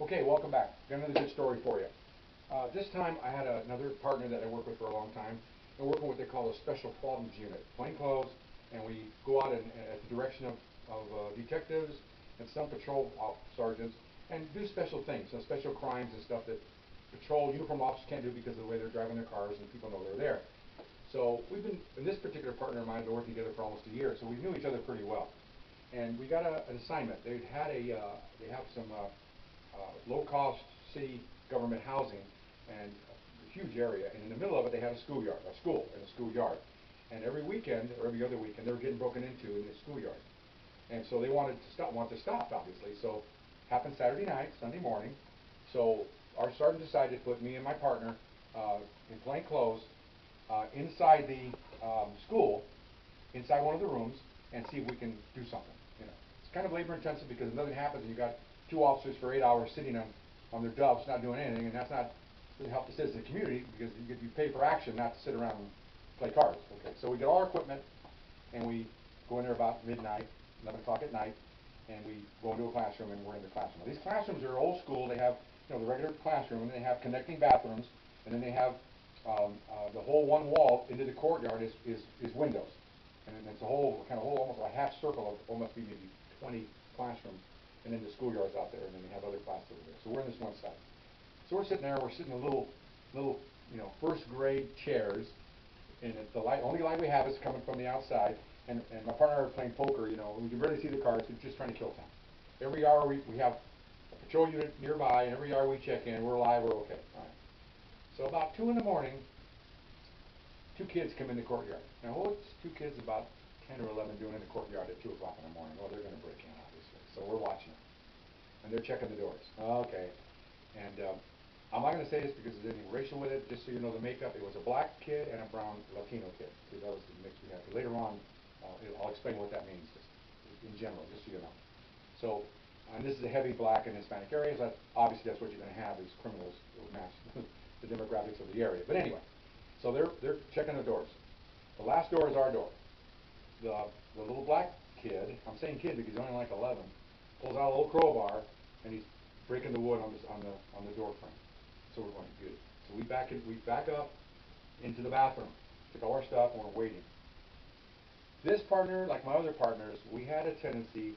Okay, welcome back. Got another good story for you. This time I had another partner that I worked with for a long time, and we're working what they call a special problems unit. Plain clothes, and we go out at the direction of detectives and some patrol sergeants and do special things, special crimes and stuff that patrol uniform officers can't do because of the way they're driving their cars and people know they're there. So we've been, and this particular partner of mine, been working together for almost a year, so we knew each other pretty well. And we got an assignment. They have some low-cost city government housing and a huge area, and in the middle of it they had a school and a schoolyard. And every weekend or every other weekend they were getting broken into in the schoolyard. And so they wanted to stop obviously. So happened Saturday night, Sunday morning. So our sergeant decided to put me and my partner in plain clothes inside the school, inside one of the rooms, and see if we can do something. It's kind of labor intensive because if nothing happens and you got two officers for 8 hours sitting on their dubs not doing anything, and that's not doesn't help the citizen community because you pay for action, not to sit around and play cards. Okay, so we get all our equipment and we go in there about midnight, 11 o'clock at night, and we go into a classroom and we're in the classroom. Now, these classrooms are old school. They have the regular classroom, and they have connecting bathrooms, and then they have the whole one wall into the courtyard is windows, and then it's a whole almost a half circle of almost maybe 20 classrooms, and then the schoolyard's out there, and then they have other classes over there. So we're in this one side. So we're sitting there. We're sitting in little first grade chairs, and the only light we have is coming from the outside. And my partner and I are playing poker. We can barely see the cards. We're just trying to kill time. Every hour we have a patrol unit nearby, and every hour we check in, we're alive, we're okay. All right. So about 2 in the morning, two kids come in the courtyard. Now what's two kids about 10 or 11 doing in the courtyard at 2 o'clock in the morning? Well, they're going to break in, obviously. So we're watching them, and they're checking the doors. Okay. And I'm not going to say this because there's anything racial with it. Just so you know the makeup, it was a black kid and a brown Latino kid. Because that was the mix we had. Later on, I'll explain what that means just in general, just so you know. So, and this is a heavy black and Hispanic area. So obviously that's what you're going to have is criminals who match the demographics of the area. But anyway, so they're checking the doors. The last door is our door. The little black kid, I'm saying kid because he's only like 11, pulls out a little crowbar and he's breaking the wood on the door frame. So we're going good. So we back up into the bathroom, took all our stuff, and we're waiting. This partner, like my other partners, we had a tendency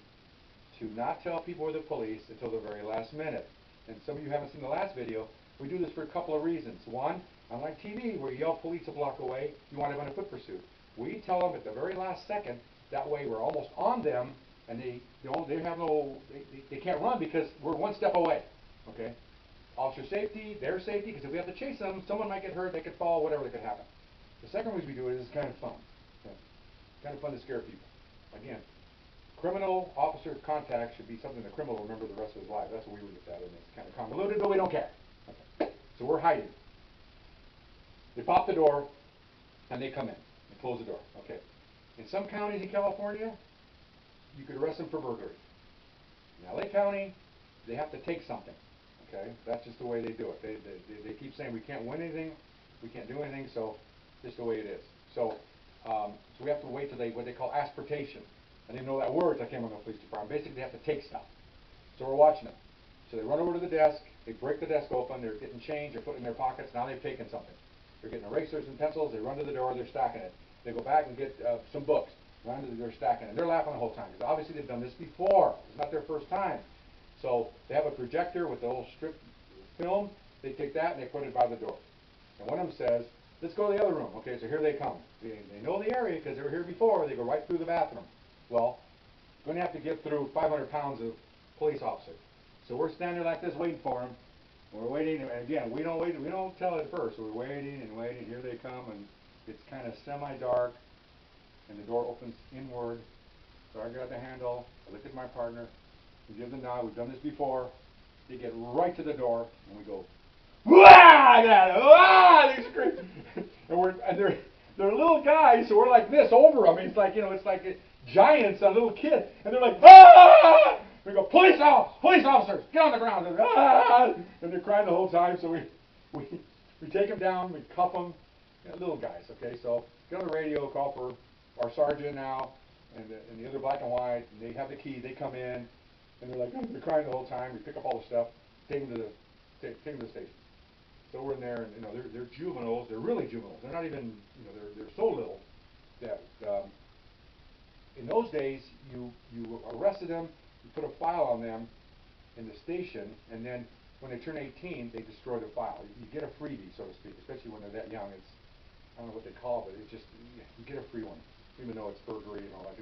to not tell people we're the police until the very last minute. And some of you haven't seen the last video. We do this for a couple of reasons. One, unlike TV where you yell police a block away, you wind up in a foot pursuit. We tell them at the very last second. That way we're almost on them, and they can't run because we're one step away. Okay. Officer safety, their safety, because if we have to chase them, someone might get hurt, they could fall, whatever could happen. The second reason we do it is it's kind of fun. Okay. Kind of fun to scare people. Again, criminal officer contact should be something the criminal will remember the rest of his life. That's what we look at, and it's kind of convoluted, but we don't care. Okay. So we're hiding. They pop the door, and they come in. They close the door. Okay. In some counties in California, you could arrest them for burglary. In LA County, they have to take something. Okay, that's just the way they do it. They keep saying we can't win anything, we can't do anything, so just the way it is. So we have to wait till what they call aspiratation. I didn't know that word until I came on the police department. Basically, they have to take stuff. So we're watching them. So they run over to the desk, they break the desk open, they're getting change, they're putting it in their pockets. Now they've taken something. They're getting erasers and pencils. They run to the door, they're stacking it. They go back and get some books. Run to the door, stacking it. They're laughing the whole time because obviously they've done this before. It's not their first time. So they have a projector with the whole strip film. They take that and they put it by the door. And one of them says, let's go to the other room. Okay, so here they come. They know the area because they were here before. They go right through the bathroom. Well, going to have to get through 500 pounds of police officer. So we're standing like this waiting for them. We're waiting, and again, we don't wait. We don't tell it first. So we're waiting and waiting. Here they come, and it's kind of semi-dark, and the door opens inward. So I grab the handle. I look at my partner. We give the nod. We've done this before. They get right to the door, and we go, "Wah!" They scream, and they're little guys, so we're like this over them. It's like it's like giants, a little kid, and they're like, "Ah!" We go, police officers, get on the ground!" And, "Ah!" And they're crying the whole time. So we take them down, we cuff them, little guys. Okay, so get on the radio, call for our sergeant now, and the other black and white, and they have the key. They come in. And they're like, they're crying the whole time. We pick up all the stuff. take them to the station. So we're in there, and they're juveniles. They're really juveniles. They're not even, they're so little that in those days you arrested them, you put a file on them in the station, and then when they turn 18, they destroy the file. You get a freebie, so to speak, especially when they're that young. I don't know what they call it, but it's just, you get a free one, even though it's burglary and all that.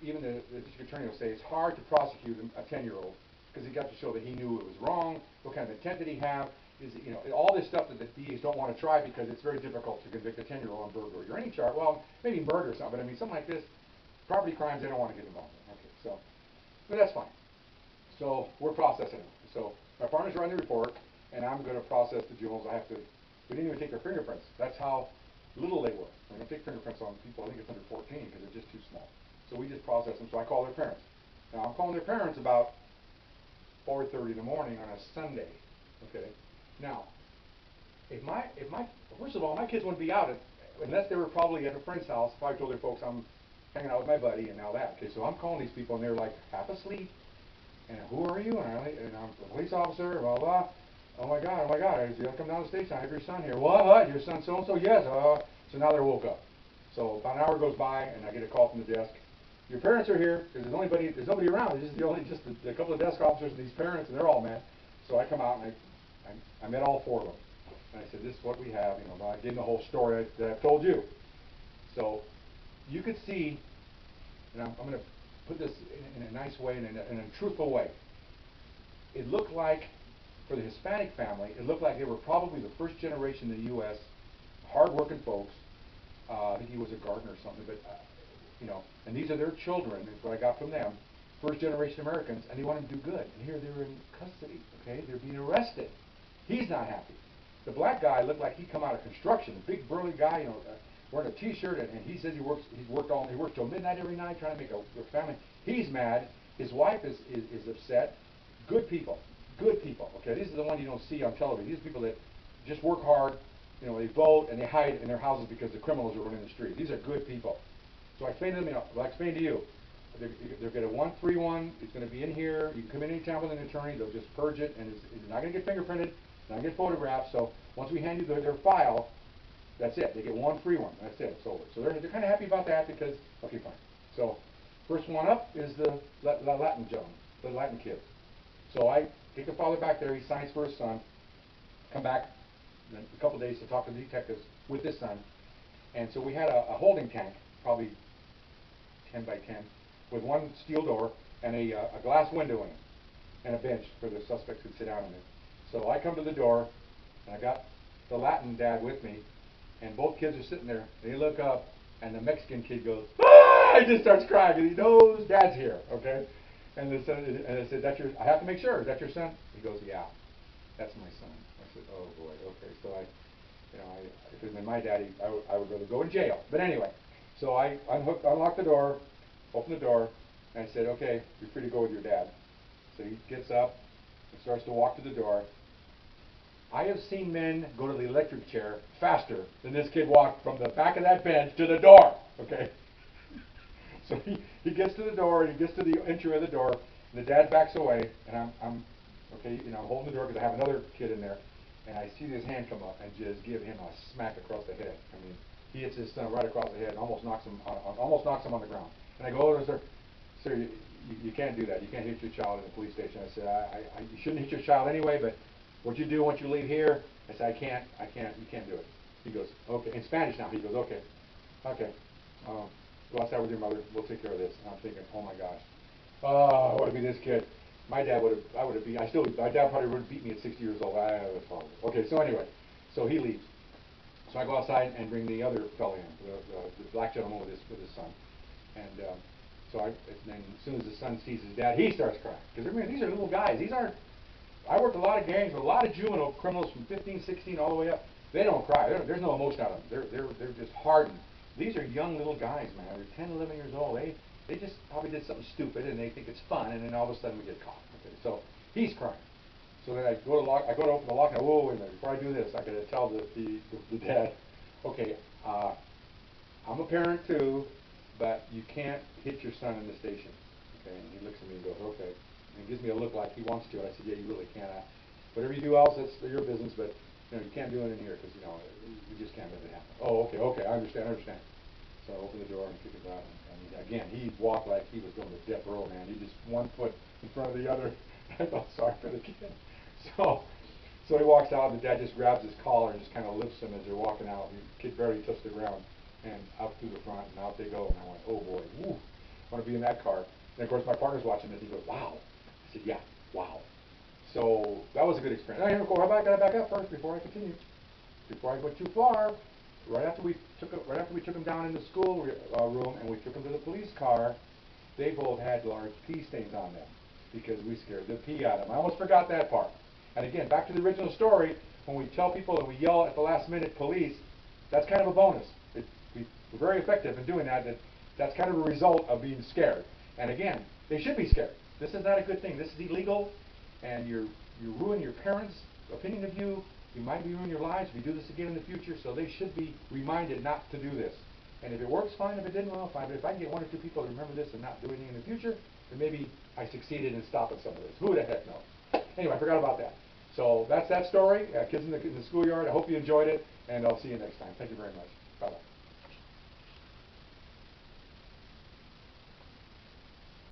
Even the district attorney will say it's hard to prosecute a 10-year-old because he got to show that he knew it was wrong. What kind of intent did he have? All this stuff that the DAs don't want to try because it's very difficult to convict a 10-year-old on burglary or any charge. Well, maybe murder or something, but I mean something like this, property crimes, they don't want to get involved in. Okay, so, but that's fine. So we're processing them. So my partner's writing the report, and I'm going to process the juveniles. We didn't even take their fingerprints. That's how little they were. We don't take fingerprints on people, I think it's under 14 because they're just too small. So we just process them. So I call their parents. Now I'm calling their parents about 4:30 in the morning on a Sunday. Okay. Now, first of all, my kids wouldn't be out unless they were probably at a friend's house. If I told their folks I'm hanging out with my buddy and now that. Okay, so I'm calling these people and they're like half asleep. And who are you? And I'm a police officer. Blah blah. Oh my God! You gotta come down to the station. I have your son here. What? Your son so and so? Yes. So now they're woke up. So about an hour goes by and I get a call from the desk. Your parents are here because there's nobody around. There's just a couple of desk officers and these parents, and they're all mad. So I come out and I met all four of them. And I said, this is what we have. I gave them the whole story that I've told you. So you could see, and I'm going to put this in a nice way and in a truthful way. It looked like, for the Hispanic family, it looked like they were probably the first generation in the U.S., hard-working folks. I think he was a gardener or something, but and these are their children, is what I got from them, first-generation Americans, and they want them to do good. And here they're in custody, okay? They're being arrested. He's not happy. The black guy looked like he'd come out of construction, a big burly guy, wearing a T-shirt, and he says he works till midnight every night trying to make a family. He's mad. His wife is upset. Good people, okay? These are the ones you don't see on television. These are people that just work hard, they vote, and they hide in their houses because the criminals are running the street. These are good people. So I explained to them, I explained to you, they'll get a 131, it's going to be in here, you can come in anytime with an attorney, they'll just purge it, and it's not going to get fingerprinted, it's not going to get photographed, so once we hand you their file, that's it, they get one free one, that's it, it's over. So they're kind of happy about that because, okay, fine. So first one up is the Latin gentleman, the Latin kid. So I take the father back there, he signs for his son, come back in a couple of days to talk to the detectives with his son, and so we had a holding tank, probably 10 by 10, with one steel door and a glass window in it, and a bench for the suspects could sit down in it. So I come to the door, and I got the Latin dad with me, and both kids are sitting there. They look up, and the Mexican kid goes, "Ah!" He just starts crying because he knows Dad's here. Okay, and I said, I have to make sure. Is that your son? He goes, "Yeah, that's my son." I said, "Oh boy, okay." So if it had been my daddy, I would rather go in jail. But anyway. So I unlocked the door, opened the door, and I said, okay, you're free to go with your dad. So he gets up and starts to walk to the door. I have seen men go to the electric chair faster than this kid walked from the back of that bench to the door, okay? So he gets to the door, and he gets to the entry of the door, and the dad backs away, and I'm holding the door because I have another kid in there, and I see his hand come up and just give him a smack across the head. I mean, he hits his son right across the head and almost knocks him on the ground. And I go over to him, sir, you can't do that. You can't hit your child in the police station. I said, you shouldn't hit your child anyway, but what you do once you leave here, I said, you can't do it. He goes, okay, in Spanish now. He goes, okay, go outside with your mother. We'll take care of this. And I'm thinking, oh my gosh, I want to be this kid. My dad my dad probably would have beat me at 60 years old. That's horrible. Okay, so anyway, so he leaves. So I go outside and bring the other fellow in, the black gentleman with his son. And then as soon as the son sees his dad, he starts crying. Because these are little guys. I worked a lot of gangs with a lot of juvenile criminals from 15, 16 all the way up. They don't cry. There's no emotion out of them. They're just hardened. These are young little guys, man. They're 10, 11 years old. They just probably did something stupid and they think it's fun, and then all of a sudden we get caught. Okay, so he's crying. So then I go to open the lock, and whoa, wait a minute, before I do this, I gotta tell the dad, okay, I'm a parent too, but you can't hit your son in the station. Okay, and he looks at me and goes, okay. And he gives me a look like he wants to, and I said, yeah, you really can't. Whatever you do else, that's your business, but you can't do it in here because we just can't let it happen. Oh, okay, I understand. So I opened the door and kicked it out, and again, he walked like he was going to death row, man. He just one foot in front of the other. I felt sorry for the kid. So he walks out, and the dad just grabs his collar and just kind of lifts him as they're walking out. The kid barely touched the ground, and out through the front, and out they go. And I went, oh boy, woo, I want to be in that car. And of course, my partner's watching this. He goes, wow. I said, yeah, wow. So that was a good experience. Now, I gotta back up first before I continue. Before I went too far, right after we took him down in the school room and we took him to the police car, they both had large pee stains on them because we scared the pee out of them. I almost forgot that part. And again, back to the original story, when we tell people and we yell at the last minute police, that's kind of a bonus. We're very effective in doing that. That's kind of a result of being scared. And again, they should be scared. This is not a good thing. This is illegal, and you ruin your parents' opinion of you. You might be ruining your lives if you do this again in the future, so they should be reminded not to do this. And if it works, fine. If it didn't, well, fine. But if I can get one or two people to remember this and not do anything in the future, then maybe I succeeded in stopping some of this. Who the heck knows? Anyway, I forgot about that. So that's that story. Kids in the schoolyard. I hope you enjoyed it, and I'll see you next time. Thank you very much. Bye-bye.